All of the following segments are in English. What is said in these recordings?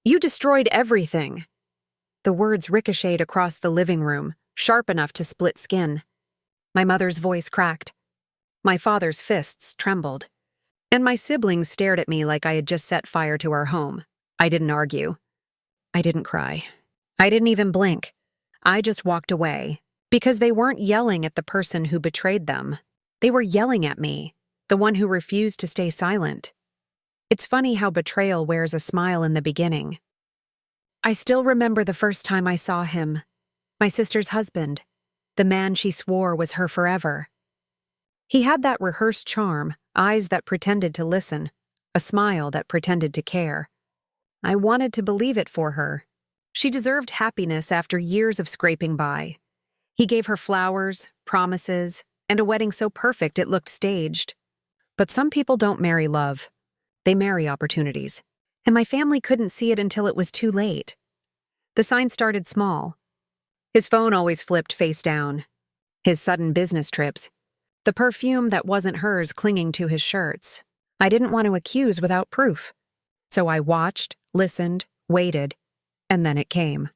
You destroyed everything. The words ricocheted across the living room, sharp enough to split skin. My mother's voice cracked. My father's fists trembled. And my siblings stared at me like I had just set fire to our home. I didn't argue. I didn't cry. I didn't even blink. I just walked away, because they weren't yelling at the person who betrayed them. They were yelling at me, the one who refused to stay silent. It's funny how betrayal wears a smile in the beginning. I still remember the first time I saw him, my sister's husband, the man she swore was her forever. He had that rehearsed charm, eyes that pretended to listen, a smile that pretended to care. I wanted to believe it for her. She deserved happiness after years of scraping by. He gave her flowers, promises, and a wedding so perfect it looked staged. But some people don't marry love. They marry opportunities. And my family couldn't see it until it was too late. The sign started small. His phone always flipped face down. His sudden business trips. The perfume that wasn't hers clinging to his shirts. I didn't want to accuse without proof. So I watched, listened, waited, and then it came.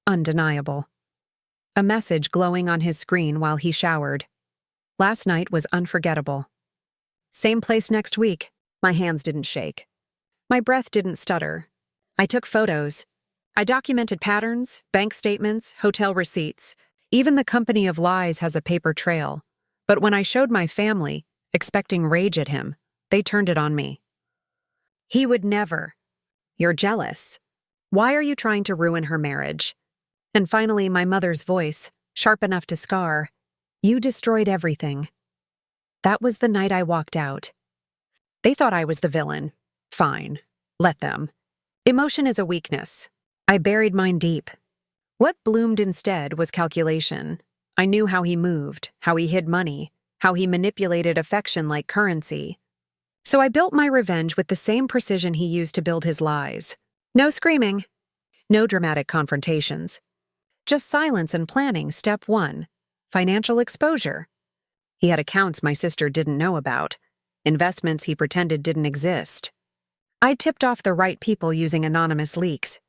Undeniable. A message glowing on his screen while he showered. Last night was unforgettable. Same place next week. My hands didn't shake. My breath didn't stutter. I took photos. I documented patterns, bank statements, hotel receipts. Even the company of lies has a paper trail. But when I showed my family, expecting rage at him, they turned it on me. He would never. You're jealous. Why are you trying to ruin her marriage? And finally, my mother's voice, sharp enough to scar. You destroyed everything. That was the night I walked out. They thought I was the villain. Fine. Let them. Emotion is a weakness. I buried mine deep. What bloomed instead was calculation. I knew how he moved, how he hid money, how he manipulated affection like currency. So I built my revenge with the same precision he used to build his lies. No screaming. No dramatic confrontations. Just silence and planning, step 1. Financial exposure. He had accounts my sister didn't know about. Investments he pretended didn't exist. I tipped off the right people using anonymous leaks.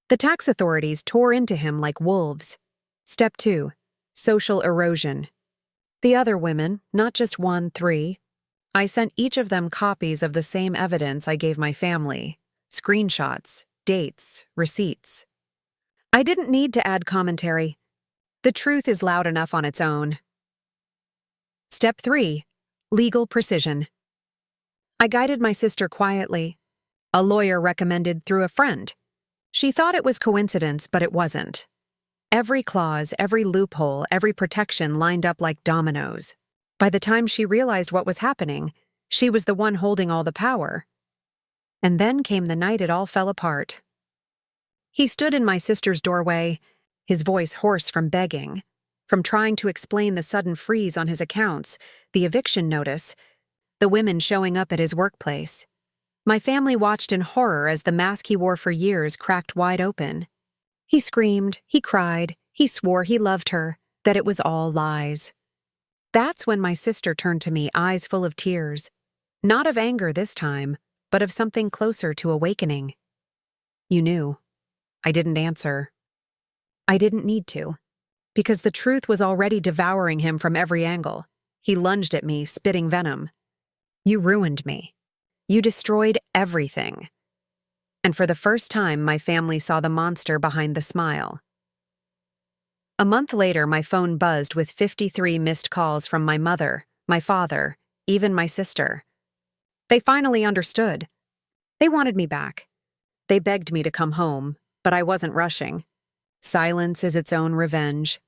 The tax authorities tore into him like wolves. Step 2. Social erosion. The other women, not just 1, 3. I sent each of them copies of the same evidence I gave my family. Screenshots, dates, receipts. I didn't need to add commentary. The truth is loud enough on its own. Step 3. Legal precision. I guided my sister quietly. A lawyer recommended through a friend. She thought it was coincidence, but it wasn't. Every clause, every loophole, every protection lined up like dominoes. By the time she realized what was happening, she was the one holding all the power. And then came the night it all fell apart. He stood in my sister's doorway, his voice hoarse from begging, from trying to explain the sudden freeze on his accounts, the eviction notice, the women showing up at his workplace. My family watched in horror as the mask he wore for years cracked wide open. He screamed, he cried, he swore he loved her, that it was all lies. That's when my sister turned to me, eyes full of tears. Not of anger this time, but of something closer to awakening. You knew. I didn't answer. I didn't need to, because the truth was already devouring him from every angle. He lunged at me, spitting venom. You ruined me. You destroyed everything. And for the first time, my family saw the monster behind the smile. A month later, my phone buzzed with 53 missed calls from my mother, my father, even my sister. They finally understood. They wanted me back. They begged me to come home, but I wasn't rushing. Silence is its own revenge.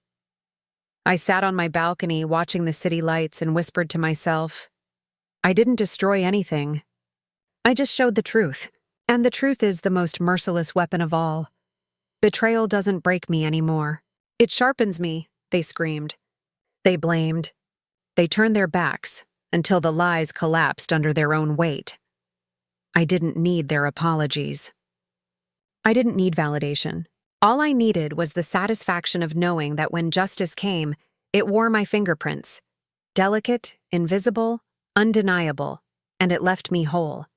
I sat on my balcony watching the city lights and whispered to myself, I didn't destroy anything. I just showed the truth. And the truth is the most merciless weapon of all. Betrayal doesn't break me anymore. It sharpens me, they screamed. They blamed. They turned their backs until the lies collapsed under their own weight. I didn't need their apologies. I didn't need validation. All I needed was the satisfaction of knowing that when justice came, it wore my fingerprints. Delicate, invisible, undeniable, and it left me whole.